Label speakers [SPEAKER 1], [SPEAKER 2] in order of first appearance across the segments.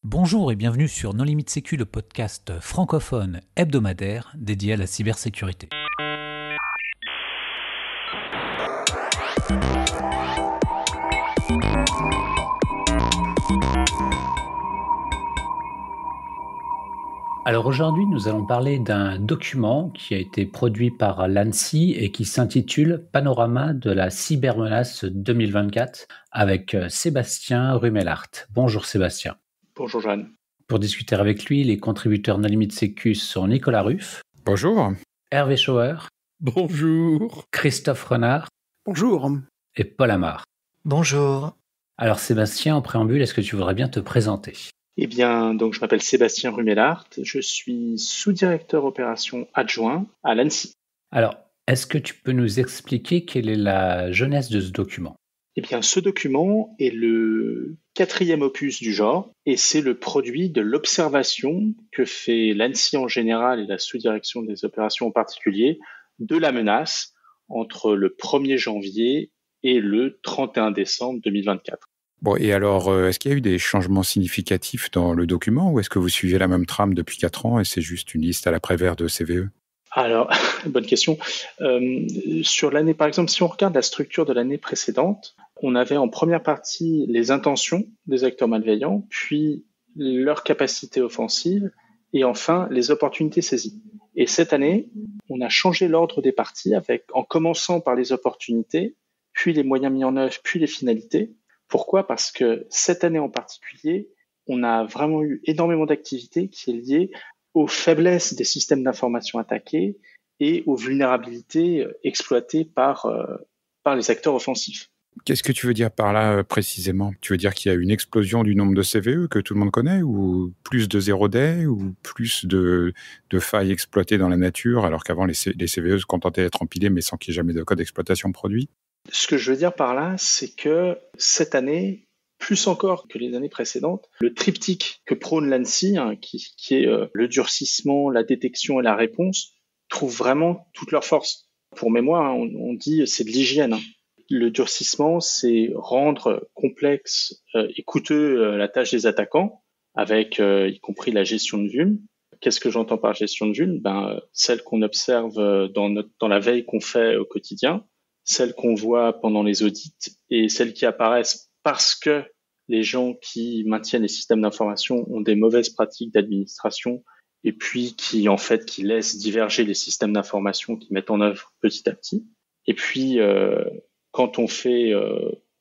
[SPEAKER 1] Bonjour et bienvenue sur Non Limite Sécu, le podcast francophone hebdomadaire dédié à la cybersécurité. Alors aujourd'hui, nous allons parler d'un document qui a été produit par l'ANSSI et qui s'intitule Panorama de la cybermenace 2024 avec Sébastien Rumelaert. Bonjour Sébastien.
[SPEAKER 2] Bonjour Jeanne.
[SPEAKER 1] Pour discuter avec lui, les contributeurs Non Limite Sécu sont Nicolas Ruff.
[SPEAKER 3] Bonjour.
[SPEAKER 1] Hervé Schauer.
[SPEAKER 3] Bonjour.
[SPEAKER 1] Christophe Renard.
[SPEAKER 4] Bonjour.
[SPEAKER 1] Et Paul Amar.
[SPEAKER 4] Bonjour.
[SPEAKER 1] Alors Sébastien, en préambule, est-ce que tu voudrais bien te présenter ?
[SPEAKER 2] Eh bien, donc je m'appelle Sébastien Rumelaert, je suis sous-directeur opération adjoint à l'ANSSI.
[SPEAKER 1] Alors, est-ce que tu peux nous expliquer quelle est la genèse de ce document ?
[SPEAKER 2] Eh bien, ce document est le 4e opus du genre et c'est le produit de l'observation que fait l'ANSSI en général et la sous-direction des opérations en particulier de la menace entre le 1er janvier et le 31 décembre 2024.
[SPEAKER 3] Bon, et alors, est-ce qu'il y a eu des changements significatifs dans le document ou est-ce que vous suivez la même trame depuis 4 ans et c'est juste une liste à l'après-vert de CVE ?
[SPEAKER 2] Alors, bonne question. Sur l'année, par exemple, si on regarde la structure de l'année précédente, on avait en première partie les intentions des acteurs malveillants, puis leur capacité offensive, et enfin les opportunités saisies. Et cette année, on a changé l'ordre des parties en commençant par les opportunités, puis les moyens mis en œuvre, puis les finalités. Pourquoi ? Parce que cette année en particulier, on a vraiment eu énormément d'activités qui est liée aux faiblesses des systèmes d'information attaqués et aux vulnérabilités exploitées par les acteurs offensifs.
[SPEAKER 3] Qu'est-ce que tu veux dire par là précisément ? Tu veux dire qu'il y a une explosion du nombre de CVE que tout le monde connaît ou plus de zero day ou plus de failles exploitées dans la nature alors qu'avant les CVE se contentaient d'être empilés mais sans qu'il y ait jamais de code d'exploitation produit ?
[SPEAKER 2] Ce que je veux dire par là, c'est que cette année, plus encore que les années précédentes, le triptyque que prône l'ANSSI, qui est le durcissement, la détection et la réponse, trouve vraiment toute leur force. Pour mémoire, on dit c'est de l'hygiène. Le durcissement, c'est rendre complexe et coûteux la tâche des attaquants, avec y compris la gestion de vulnes. Qu'est-ce que j'entends par gestion de vulnes ? Celle qu'on observe dans la veille qu'on fait au quotidien, celles qu'on voit pendant les audits et celles qui apparaissent parce que les gens qui maintiennent les systèmes d'information ont des mauvaises pratiques d'administration et puis qui laissent diverger les systèmes d'information qui mettent en œuvre petit à petit. Et puis, quand on fait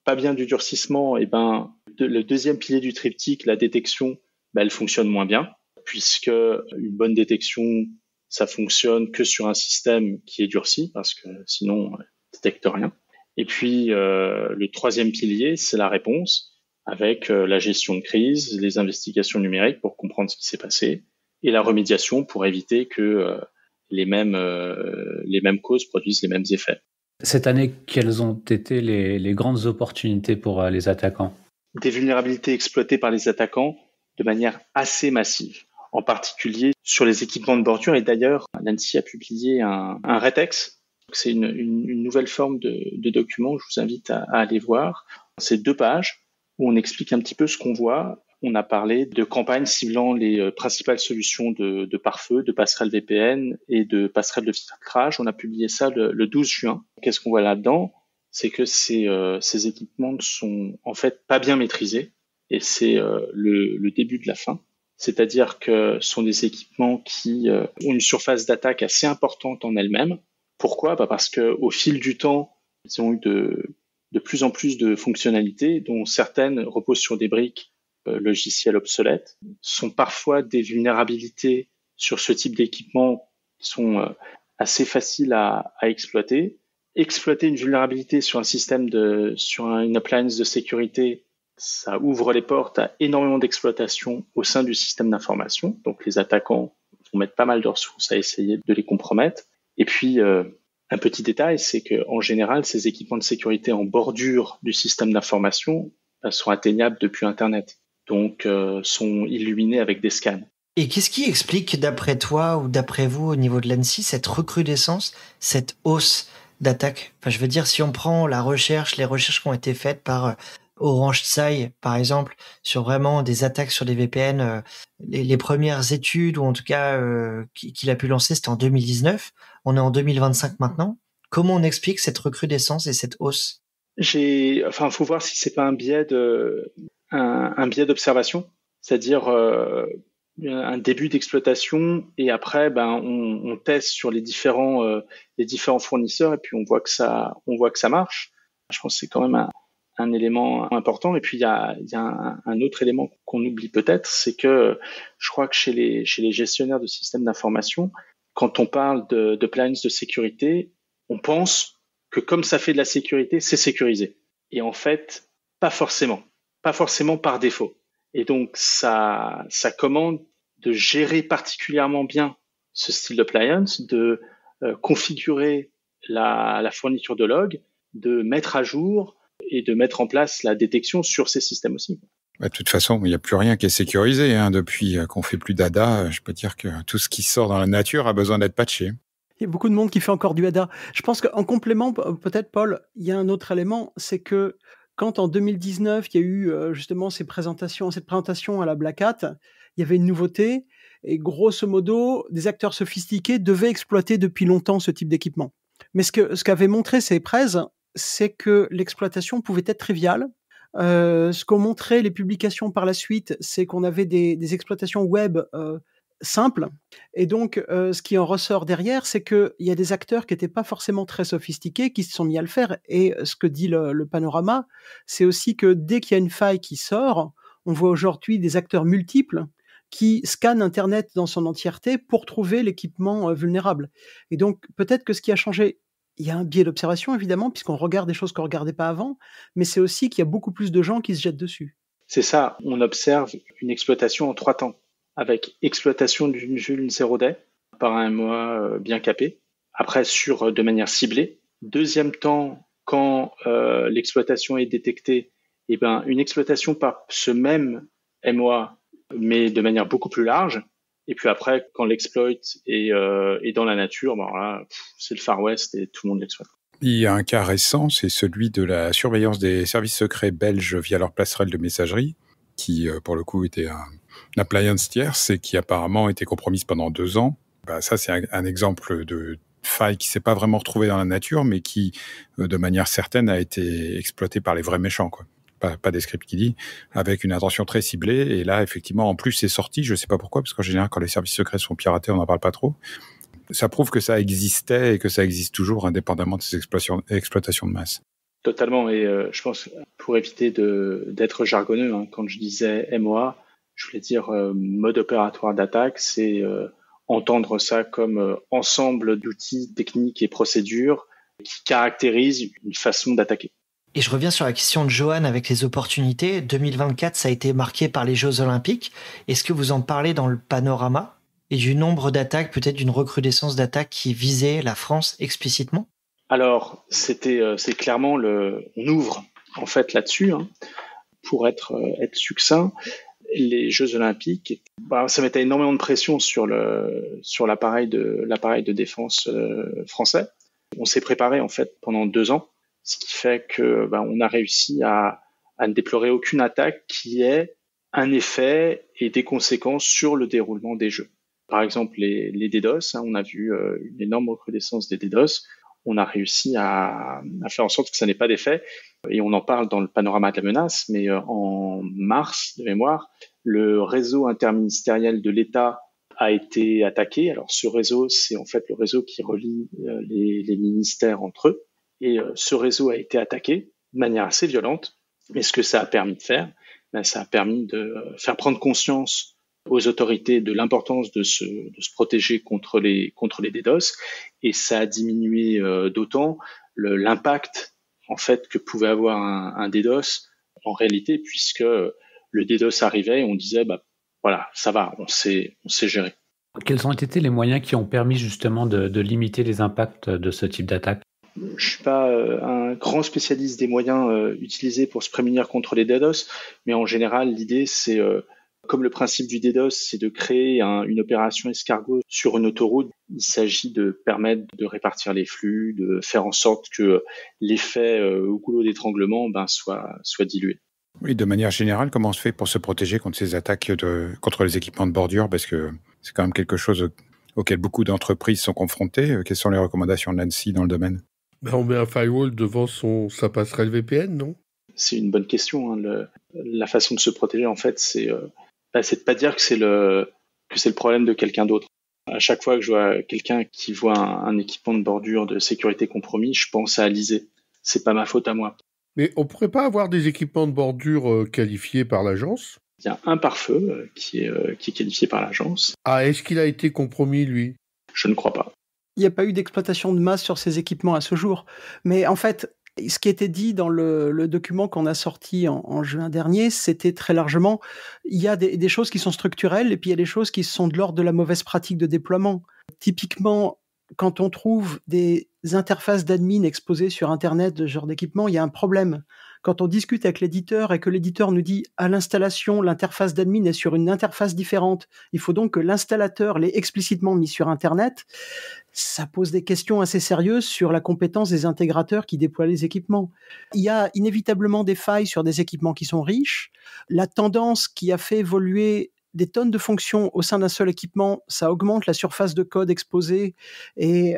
[SPEAKER 2] pas bien du durcissement, le deuxième pilier du triptyque, la détection, elle fonctionne moins bien puisque une bonne détection, ça fonctionne que sur un système qui est durci parce que sinon détecte rien. Et puis, le troisième pilier, c'est la réponse avec la gestion de crise, les investigations numériques pour comprendre ce qui s'est passé et la remédiation pour éviter que les mêmes causes produisent les mêmes effets.
[SPEAKER 1] Cette année, quelles ont été les grandes opportunités pour les attaquants ?
[SPEAKER 2] Des vulnérabilités exploitées par les attaquants de manière assez massive, en particulier sur les équipements de bordure. Et d'ailleurs, l'ANSSI a publié un RETEX. C'est une nouvelle forme de document, je vous invite à aller voir. C'est 2 pages où on explique un petit peu ce qu'on voit. On a parlé de campagnes ciblant les principales solutions de pare-feu, de passerelles VPN et de passerelles de filtrage. On a publié ça le 12 juin. Qu'est-ce qu'on voit là-dedans ? C'est que ces équipements ne sont en fait pas bien maîtrisés et c'est le début de la fin. C'est-à-dire que ce sont des équipements qui ont une surface d'attaque assez importante en elles-mêmes. Pourquoi ? Parce qu'au fil du temps, ils ont eu de plus en plus de fonctionnalités, dont certaines reposent sur des briques logicielles obsolètes. Ce sont parfois des vulnérabilités sur ce type d'équipement qui sont assez faciles à exploiter. Exploiter une vulnérabilité sur un système sur une appliance de sécurité, ça ouvre les portes à énormément d'exploitation au sein du système d'information. Donc les attaquants vont mettre pas mal de ressources à essayer de les compromettre. Et puis, un petit détail, c'est qu'en général, ces équipements de sécurité en bordure du système d'information sont atteignables depuis Internet, donc sont illuminés avec des scans.
[SPEAKER 4] Et qu'est-ce qui explique, d'après toi ou d'après vous, au niveau de l'ANSSI, cette recrudescence, cette hausse d'attaques ? Enfin, je veux dire, si on prend les recherches qui ont été faites par Orange Tsai, par exemple, sur vraiment des attaques sur des VPN. Les premières études, ou en tout cas qu'il a pu lancer, c'était en 2019. On est en 2025 maintenant. Comment on explique cette recrudescence et cette hausse?
[SPEAKER 2] Faut voir si c'est pas un biais d'observation, c'est-à-dire un début d'exploitation et après, on teste sur les différents fournisseurs et puis on voit que ça marche. Je pense que c'est quand même un élément important. Et puis il y a un autre élément qu'on oublie peut-être, c'est que je crois que chez les gestionnaires de systèmes d'information, quand on parle de plans de sécurité, on pense que comme ça fait de la sécurité, c'est sécurisé. Et en fait, pas forcément par défaut. Et donc ça commande de gérer particulièrement bien ce style d'appliance, de configurer la fourniture de logs, de mettre à jour et de mettre en place la détection sur ces systèmes aussi.
[SPEAKER 3] De toute façon, il n'y a plus rien qui est sécurisé. Depuis qu'on fait plus d'ADA, je peux dire que tout ce qui sort dans la nature a besoin d'être patché.
[SPEAKER 5] Il y a beaucoup de monde qui fait encore du ADA. Je pense qu'en complément, peut-être, Paul, il y a un autre élément, c'est que quand en 2019, il y a eu justement cette présentation à la Black Hat, il y avait une nouveauté et grosso modo, des acteurs sophistiqués devaient exploiter depuis longtemps ce type d'équipement. Mais ce qu'avaient montré ces prêts, c'est que l'exploitation pouvait être triviale. Ce qu'ont montré les publications par la suite, c'est qu'on avait des exploitations web simples. Et donc, ce qui en ressort derrière, c'est qu'il y a des acteurs qui n'étaient pas forcément très sophistiqués, qui se sont mis à le faire. Et ce que dit le panorama, c'est aussi que dès qu'il y a une faille qui sort, on voit aujourd'hui des acteurs multiples qui scannent Internet dans son entièreté pour trouver l'équipement vulnérable. Et donc, peut-être que ce qui a changé, il y a un biais d'observation, évidemment, puisqu'on regarde des choses qu'on ne regardait pas avant, mais c'est aussi qu'il y a beaucoup plus de gens qui se jettent dessus.
[SPEAKER 2] C'est ça, on observe une exploitation en 3 temps, avec exploitation d'une vulne 0-day par un MOA bien capé, après de manière ciblée. Deuxième temps, quand l'exploitation est détectée, une exploitation par ce même MOA, mais de manière beaucoup plus large. Et puis après, quand l'exploit est dans la nature, là, c'est le Far West et tout le monde l'exploite.
[SPEAKER 3] Il y a un cas récent, c'est celui de la surveillance des services secrets belges via leur passerelle de messagerie, qui, pour le coup, était un appliance tierce et qui apparemment était compromise pendant 2 ans. Ça, c'est un exemple de faille qui s'est pas vraiment retrouvée dans la nature, mais qui, de manière certaine, a été exploitée par les vrais méchants, quoi. Pas des scripts qui dit, avec une intention très ciblée. Et là, effectivement, en plus, c'est sorti. Je sais pas pourquoi, parce qu'en général, quand les services secrets sont piratés, on n'en parle pas trop. Ça prouve que ça existait et que ça existe toujours, indépendamment de ces exploitations de masse.
[SPEAKER 2] Totalement. Et je pense, pour éviter d'être jargonneux, quand je disais MOA, je voulais dire mode opératoire d'attaque, c'est entendre ça comme ensemble d'outils techniques et procédures qui caractérisent une façon d'attaquer.
[SPEAKER 4] Et je reviens sur la question de Johan avec les opportunités. 2024, ça a été marqué par les Jeux Olympiques. Est-ce que vous en parlez dans le panorama et du nombre d'attaques, peut-être d'une recrudescence d'attaques qui visait la France explicitement? Alors,
[SPEAKER 2] c'est clairement on ouvre en fait là-dessus, pour être succinct. Les Jeux Olympiques, ça mettait énormément de pression sur l'appareil de défense français. On s'est préparé en fait pendant 2 ans, ce qui fait que on a réussi à ne déplorer aucune attaque qui ait un effet et des conséquences sur le déroulement des Jeux. Par exemple, les DDoS, on a vu une énorme recrudescence des DDoS. On a réussi à faire en sorte que ça n'ait pas d'effet. Et on en parle dans le panorama de la menace, mais en mars, de mémoire, le réseau interministériel de l'État a été attaqué. Alors ce réseau, c'est en fait le réseau qui relie les ministères entre eux. Et ce réseau a été attaqué de manière assez violente. Mais ce que ça a permis de faire, ça a permis de faire prendre conscience aux autorités de l'importance de se protéger contre les DDoS, et ça a diminué d'autant l'impact en fait que pouvait avoir un DDoS en réalité, puisque le DDoS arrivait et on disait voilà, ça va, on sait gérer.
[SPEAKER 1] Quels ont été les moyens qui ont permis justement de limiter les impacts de ce type d'attaque?
[SPEAKER 2] Je suis pas un grand spécialiste des moyens utilisés pour se prémunir contre les DDoS, mais en général, l'idée c'est comme le principe du DDoS, c'est de créer une opération escargot sur une autoroute. Il s'agit de permettre de répartir les flux, de faire en sorte que l'effet au goulot d'étranglement soit dilué.
[SPEAKER 3] Oui, de manière générale, comment on se fait pour se protéger contre ces attaques contre les équipements de bordure? Parce que c'est quand même quelque chose auquel beaucoup d'entreprises sont confrontées. Quelles sont les recommandations de l'ANSSI dans le domaine?
[SPEAKER 6] On met un firewall devant sa passerelle VPN, non?
[SPEAKER 2] C'est une bonne question. La façon de se protéger, en fait, c'est de pas dire que c'est le problème de quelqu'un d'autre. À chaque fois que je vois quelqu'un qui voit un équipement de bordure de sécurité compromis, je pense à Alizé. C'est pas ma faute à moi.
[SPEAKER 6] Mais on pourrait pas avoir des équipements de bordure qualifiés par l'agence?
[SPEAKER 2] Il y a un pare-feu qui est qualifié par l'agence.
[SPEAKER 6] Ah, est-ce qu'il a été compromis, lui?
[SPEAKER 2] Je ne crois pas.
[SPEAKER 5] Il n'y a pas eu d'exploitation de masse sur ces équipements à ce jour. Mais en fait, ce qui était dit dans le document qu'on a sorti en juin dernier, c'était très largement, il y a des choses qui sont structurelles et puis il y a des choses qui sont de l'ordre de la mauvaise pratique de déploiement. Typiquement, quand on trouve des interfaces d'admin exposées sur Internet de ce genre d'équipement, il y a un problème. Quand on discute avec l'éditeur et que l'éditeur nous dit à l'installation, l'interface d'admin est sur une interface différente, il faut donc que l'installateur l'ait explicitement mis sur Internet, ça pose des questions assez sérieuses sur la compétence des intégrateurs qui déploient les équipements. Il y a inévitablement des failles sur des équipements qui sont riches. La tendance qui a fait évoluer des tonnes de fonctions au sein d'un seul équipement, ça augmente la surface de code exposée et,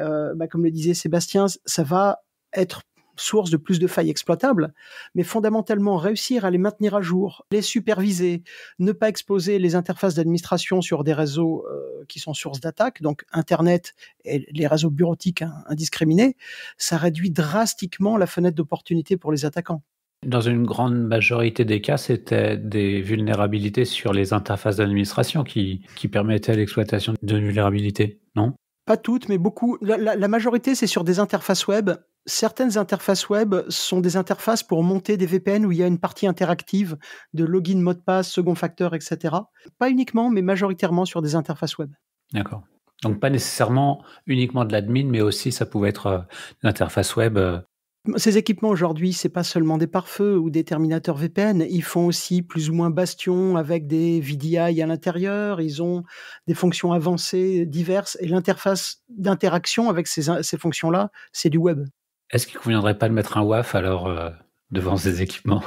[SPEAKER 5] comme le disait Sébastien, ça va être source de plus de failles exploitables, mais fondamentalement réussir à les maintenir à jour, les superviser, ne pas exposer les interfaces d'administration sur des réseaux qui sont source d'attaque, donc Internet et les réseaux bureautiques indiscriminés, ça réduit drastiquement la fenêtre d'opportunité pour les attaquants.
[SPEAKER 1] Dans une grande majorité des cas, c'était des vulnérabilités sur les interfaces d'administration qui permettaient l'exploitation de vulnérabilités, non?
[SPEAKER 5] Pas toutes, mais beaucoup. La majorité, c'est sur des interfaces web. Certaines interfaces web sont des interfaces pour monter des VPN où il y a une partie interactive de login, mot de passe, second facteur, etc. Pas uniquement, mais majoritairement sur des interfaces web.
[SPEAKER 1] D'accord. Donc pas nécessairement uniquement de l'admin, mais aussi ça pouvait être une interface web.
[SPEAKER 5] Ces équipements aujourd'hui, c'est pas seulement des pare-feux ou des terminateurs VPN, ils font aussi plus ou moins bastion avec des VDI à l'intérieur, ils ont des fonctions avancées diverses et l'interface d'interaction avec ces fonctions-là, c'est du web.
[SPEAKER 1] Est-ce qu'il ne conviendrait pas de mettre un WAF alors devant ces équipements?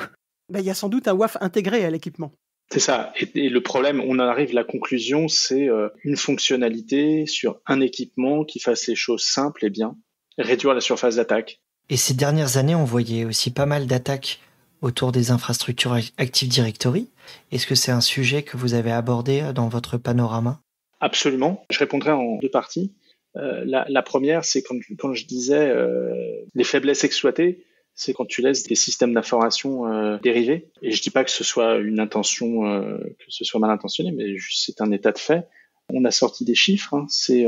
[SPEAKER 5] Il y a sans doute un WAF intégré à l'équipement.
[SPEAKER 2] C'est ça. Et le problème, on en arrive à la conclusion, c'est une fonctionnalité sur un équipement qui fasse les choses simples et bien, réduire la surface d'attaque.
[SPEAKER 4] Et ces dernières années, on voyait aussi pas mal d'attaques autour des infrastructures Active Directory. Est-ce que c'est un sujet que vous avez abordé dans votre panorama?
[SPEAKER 2] Absolument. Je répondrai en deux parties. La première, c'est quand je disais les faiblesses exploitées, c'est quand tu laisses des systèmes d'information dériver. Et je dis pas que ce soit une intention, que ce soit mal intentionné, mais c'est un état de fait. On a sorti des chiffres, c'est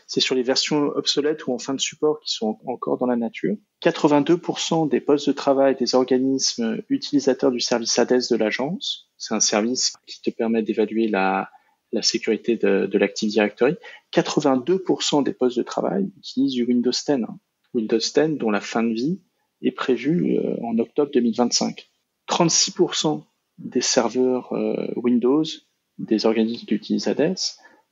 [SPEAKER 2] sur les versions obsolètes ou en fin de support qui sont encore dans la nature. 82% des postes de travail des organismes utilisateurs du service ADES de l'agence, c'est un service qui te permet d'évaluer la sécurité de l'Active Directory, 82% des postes de travail utilisent du Windows 10. Windows 10 dont la fin de vie est prévue en octobre 2025. 36% des serveurs Windows des organismes qui utilisent ADES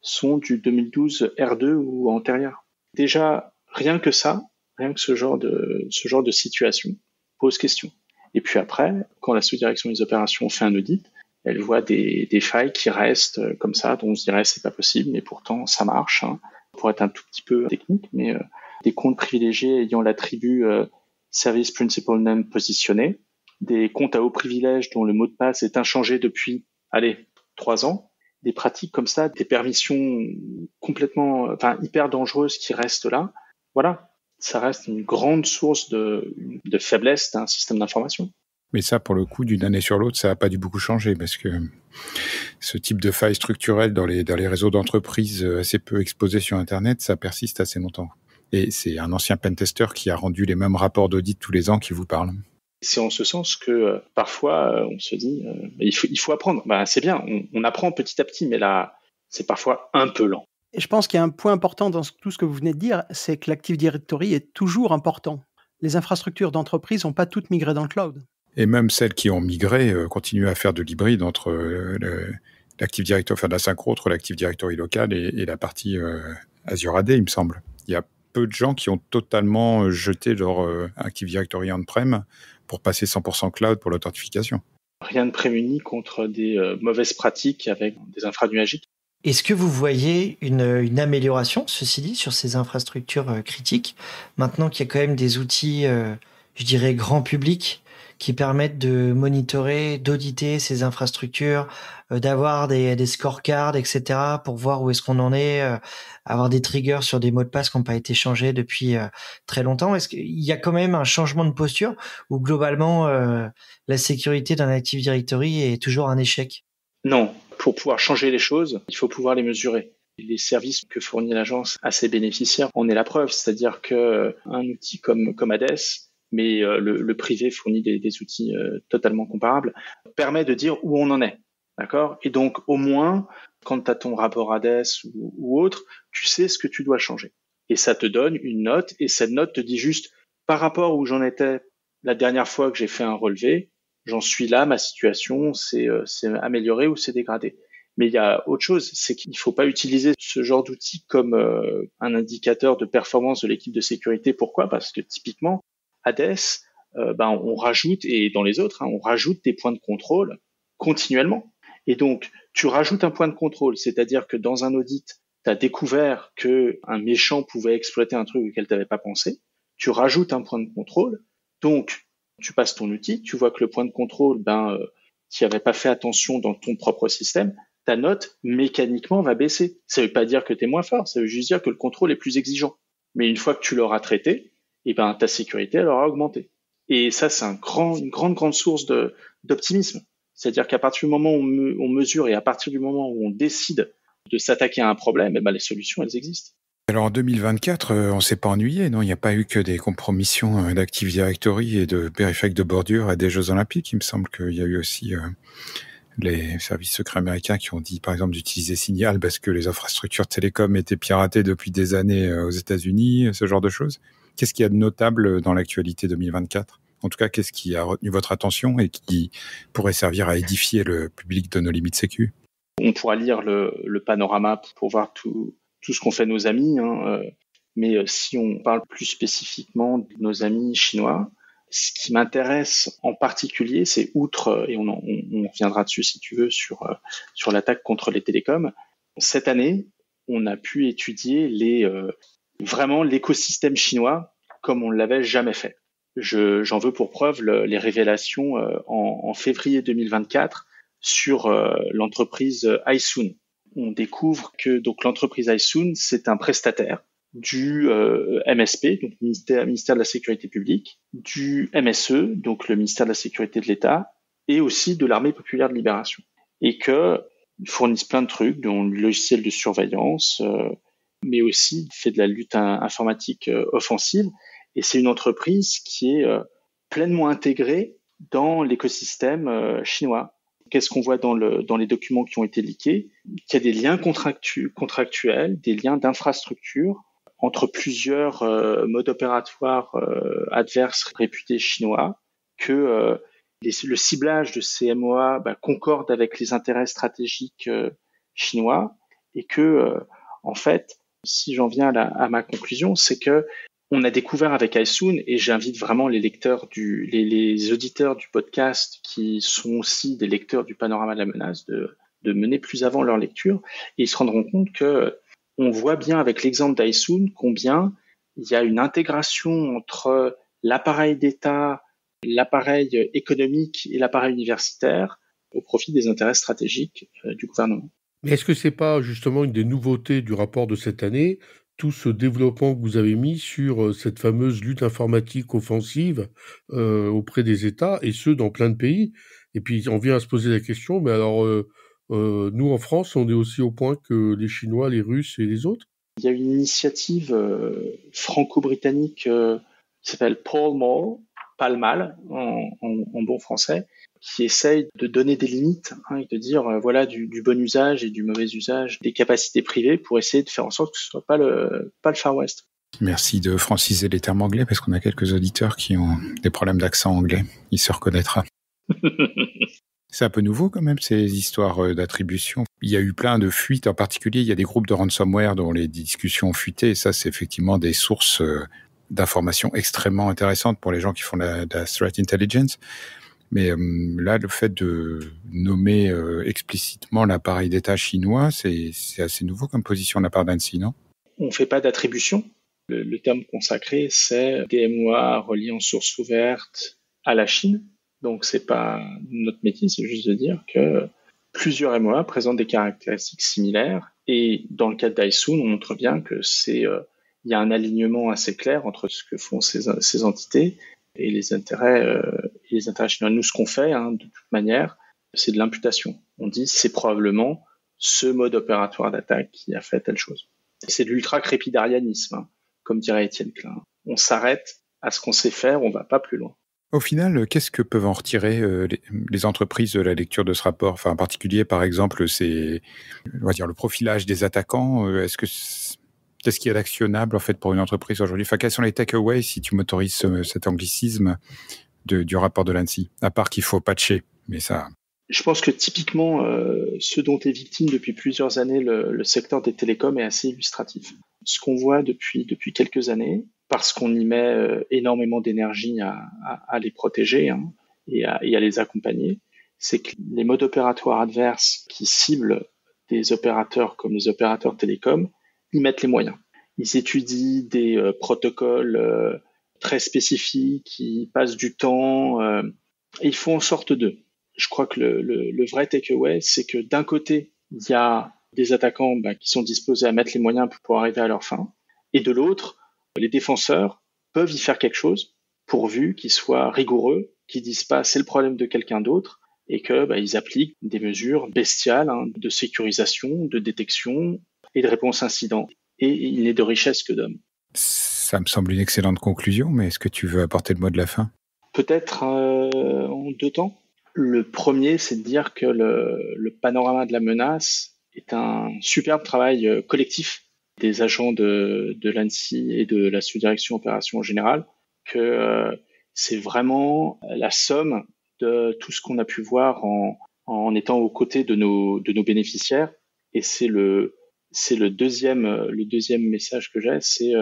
[SPEAKER 2] sont du 2012 R2 ou antérieur. Déjà, rien que ce genre de situation pose question. Et puis après, quand la sous-direction des opérations fait un audit, elle voit des failles qui restent comme ça, dont on se dirait c'est pas possible, mais pourtant ça marche. Pour être un tout petit peu technique, mais des comptes privilégiés ayant l'attribut Service Principal Name positionné, des comptes à haut privilège dont le mot de passe est inchangé depuis, 3 ans, des pratiques comme ça, des permissions complètement, hyper dangereuses qui restent là. Voilà, ça reste une grande source de faiblesse d'un système d'information.
[SPEAKER 3] Mais ça, pour le coup, d'une année sur l'autre, ça n'a pas dû beaucoup changer parce que ce type de failles structurelles dans les réseaux d'entreprises assez peu exposés sur Internet, ça persiste assez longtemps. Et c'est un ancien pentester qui a rendu les mêmes rapports d'audit tous les ans qui vous parle.
[SPEAKER 2] C'est en ce sens que parfois on se dit il faut apprendre. C'est bien, on apprend petit à petit, mais là c'est parfois un peu lent.
[SPEAKER 5] Et je pense qu'il y a un point important dans tout ce que vous venez de dire, c'est que l'Active Directory est toujours important. Les infrastructures d'entreprise n'ont pas toutes migré dans le cloud.
[SPEAKER 3] Et même celles qui ont migré continuent à faire de l'hybride entre l'Active Directory, de la synchro entre l'Active Directory local et la partie Azure AD, il me semble. Il y a peu de gens qui ont totalement jeté leur Active Directory on-prem pour passer 100% cloud pour l'authentification.
[SPEAKER 2] rien ne prémunit contre des mauvaises pratiques avec des infranuagiques.
[SPEAKER 4] Est-ce que vous voyez une amélioration, ceci dit, sur ces infrastructures critiques, maintenant qu'il y a quand même des outils, je dirais, grand public, qui permettent de monitorer, d'auditer ces infrastructures, d'avoir des scorecards, etc., pour voir où est-ce qu'on en est, avoir des triggers sur des mots de passe qui n'ont pas été changés depuis très longtemps. Est-ce qu'il y a quand même un changement de posture ou globalement la sécurité d'un Active Directory est toujours un échec?
[SPEAKER 2] Non, pour pouvoir changer les choses, il faut pouvoir les mesurer. Les services que fournit l'agence à ses bénéficiaires en est la preuve, c'est-à-dire qu'un outil comme Hades, mais le privé fournit des outils totalement comparables, permet de dire où on en est. D'accord ? Et donc, au moins, quand tu as ton rapport Hades ou autre, tu sais ce que tu dois changer. Et ça te donne une note, et cette note te dit juste, par rapport où j'en étais la dernière fois que j'ai fait un relevé, j'en suis là, ma situation s'est améliorée ou s'est dégradée. Mais il y a autre chose, c'est qu'il ne faut pas utiliser ce genre d'outil comme un indicateur de performance de l'équipe de sécurité. Pourquoi ? Parce que typiquement, Hades, on rajoute, et dans les autres, on rajoute des points de contrôle continuellement. Et donc, tu rajoutes un point de contrôle, c'est-à-dire que dans un audit, tu as découvert qu'un méchant pouvait exploiter un truc auquel tu n'avais pas pensé. Tu rajoutes un point de contrôle, donc tu passes ton outil, tu vois que le point de contrôle, tu n'y avais pas fait attention dans ton propre système, ta note mécaniquement va baisser. Ça ne veut pas dire que tu es moins fort, ça veut juste dire que le contrôle est plus exigeant. Mais une fois que tu l'auras traité, ta sécurité elle aura augmenté. Et ça, c'est une grande source d'optimisme. C'est-à-dire qu'à partir du moment où on mesure et à partir du moment où on décide de s'attaquer à un problème, les solutions, elles existent.
[SPEAKER 3] Alors en 2024, on s'est pas ennuyé, non ? Il n'y a pas eu que des compromissions d'Active Directory et de périphériques de bordure à des Jeux Olympiques. Il me semble qu'il y a eu aussi les services secrets américains qui ont dit, par exemple, d'utiliser Signal parce que les infrastructures télécom étaient piratées depuis des années aux États-Unis, ce genre de choses. Qu'est-ce qu'il y a de notable dans l'actualité 2024 ? En tout cas, qu'est-ce qui a retenu votre attention et qui pourrait servir à édifier le public de nos limites sécu ?
[SPEAKER 2] On pourra lire le panorama pour voir tout ce qu'ont fait nos amis. Mais si on parle plus spécifiquement de nos amis chinois, ce qui m'intéresse en particulier, c'est outre, et on reviendra dessus si tu veux, sur l'attaque contre les télécoms. Cette année, on a pu étudier vraiment l'écosystème chinois comme on ne l'avait jamais fait. J'en veux pour preuve les révélations en février 2024 sur l'entreprise iSoon. On découvre que donc l'entreprise iSoon, c'est un prestataire du MSP, donc ministère de la Sécurité publique, du MSE, donc le ministère de la Sécurité de l'État, et aussi de l'Armée populaire de libération. Et qu'ils fournissent plein de trucs, dont le logiciel de surveillance, mais aussi fait de la lutte informatique offensive. Et c'est une entreprise qui est pleinement intégrée dans l'écosystème chinois. Qu'est-ce qu'on voit dans les documents qui ont été leakés ? Qu'il y a des liens contractuels, des liens d'infrastructure entre plusieurs modes opératoires adverses réputés chinois, que le ciblage de ces MOA concorde avec les intérêts stratégiques chinois, et que en fait, si j'en viens à ma conclusion, c'est que on a découvert avec iSoon, et j'invite vraiment les lecteurs les auditeurs du podcast qui sont aussi des lecteurs du panorama de la menace de mener plus avant leur lecture, et ils se rendront compte que on voit bien avec l'exemple d'iSoon combien il y a une intégration entre l'appareil d'État, l'appareil économique et l'appareil universitaire au profit des intérêts stratégiques du gouvernement.
[SPEAKER 6] Mais est-ce que c'est pas justement une des nouveautés du rapport de cette année, tout ce développement que vous avez mis sur cette fameuse lutte informatique offensive auprès des États, et ce, dans plein de pays. Et puis, on vient à se poser la question, mais alors, nous, en France, on est aussi au point que les Chinois, les Russes et les autres ?
[SPEAKER 2] Il y a une initiative franco-britannique qui s'appelle Pall Mall, en bon français, qui essaye de donner des limites et de dire voilà du bon usage et du mauvais usage des capacités privées pour essayer de faire en sorte que ce soit pas le Far West.
[SPEAKER 3] Merci de franciser les termes anglais parce qu'on a quelques auditeurs qui ont des problèmes d'accent anglais. Il se reconnaîtra. C'est un peu nouveau quand même, ces histoires d'attribution. Il y a eu plein de fuites, en particulier il y a des groupes de ransomware dont les discussions ont fuité, et ça c'est effectivement des sources d'informations extrêmement intéressantes pour les gens qui font de la threat intelligence. Mais là, le fait de nommer explicitement l'appareil d'État chinois, c'est assez nouveau comme position de la part d'Annecy, non?
[SPEAKER 2] On ne fait pas d'attribution. Le terme consacré, c'est DMOA relié en source ouverte à la Chine. Donc, c'est pas notre métier, c'est juste de dire que plusieurs MOA présentent des caractéristiques similaires. Et dans le cas de Daisun, on montre bien que il y a un alignement assez clair entre ce que font ces entités et les intérêts chinois. Nous, ce qu'on fait, de toute manière, c'est de l'imputation. On dit c'est probablement ce mode opératoire d'attaque qui a fait telle chose. C'est de l'ultra-crépidarianisme, comme dirait Étienne Klein. On s'arrête à ce qu'on sait faire, on va pas plus loin.
[SPEAKER 3] Au final, qu'est-ce que peuvent en retirer les entreprises de la lecture de ce rapport? Enfin, en particulier, par exemple, on va dire, le profilage des attaquants. Qu'est-ce qu'il y a d'actionnable en fait pour une entreprise aujourd'hui? Enfin, quels sont les takeaways, si tu m'autorises cet anglicisme du rapport de l'ANSSI, à part qu'il faut patcher, mais ça.
[SPEAKER 2] Je pense que typiquement, ce dont est victime depuis plusieurs années le secteur des télécoms est assez illustratif. Ce qu'on voit depuis quelques années, parce qu'on y met énormément d'énergie à les protéger et à les accompagner, c'est que les modes opératoires adverses qui ciblent des opérateurs comme les opérateurs télécoms, ils mettent les moyens. Ils étudient des protocoles très spécifiques, ils passent du temps et ils font en sorte d'eux. Je crois que le vrai takeaway, c'est que d'un côté, il y a des attaquants qui sont disposés à mettre les moyens pour arriver à leur fin, et de l'autre, les défenseurs peuvent y faire quelque chose pourvu qu'ils soient rigoureux, qu'ils disent pas c'est le problème de quelqu'un d'autre, et que ils appliquent des mesures bestiales de sécurisation, de détection et de réponse incident. Et il n'est de richesse que d'hommes.
[SPEAKER 3] Ça me semble une excellente conclusion, mais est-ce que tu veux apporter le mot de la fin?
[SPEAKER 2] Peut-être en deux temps. Le premier, c'est de dire que le panorama de la menace est un superbe travail collectif des agents de l'ANSSI et de la sous-direction opération générale, que c'est vraiment la somme de tout ce qu'on a pu voir en étant aux côtés de nos bénéficiaires. Et c'est le deuxième message que j'ai, c'est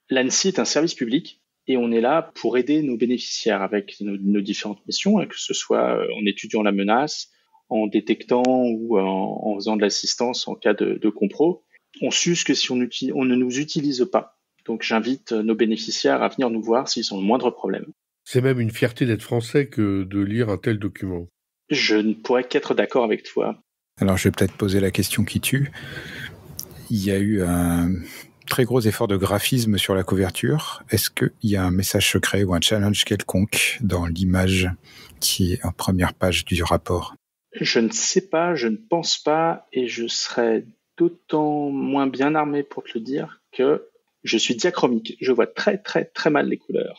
[SPEAKER 2] l'ANSSI est un service public et on est là pour aider nos bénéficiaires avec nos différentes missions, que ce soit en étudiant la menace, en détectant ou en faisant de l'assistance en cas de compro. On s'use que si on ne nous utilise pas. Donc j'invite nos bénéficiaires à venir nous voir s'ils ont le moindre problème.
[SPEAKER 6] C'est même une fierté d'être français que de lire un tel document.
[SPEAKER 2] Je ne pourrais qu'être d'accord avec toi.
[SPEAKER 3] Alors je vais peut-être poser la question qui tue. Il y a eu un très gros effort de graphisme sur la couverture. Est-ce qu'il y a un message secret ou un challenge quelconque dans l'image qui est en première page du rapport?
[SPEAKER 2] Je ne sais pas, je ne pense pas, et je serais d'autant moins bien armé pour te le dire que je suis diachromique. Je vois très très très mal les couleurs.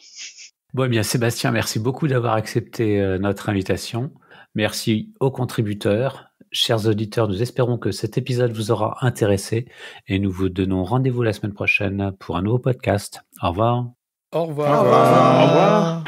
[SPEAKER 1] Bon, eh bien Sébastien, merci beaucoup d'avoir accepté notre invitation. Merci aux contributeurs. Chers auditeurs, nous espérons que cet épisode vous aura intéressé et nous vous donnons rendez-vous la semaine prochaine pour un nouveau podcast. Au revoir.
[SPEAKER 6] Au revoir.
[SPEAKER 4] Au revoir.
[SPEAKER 2] Au revoir.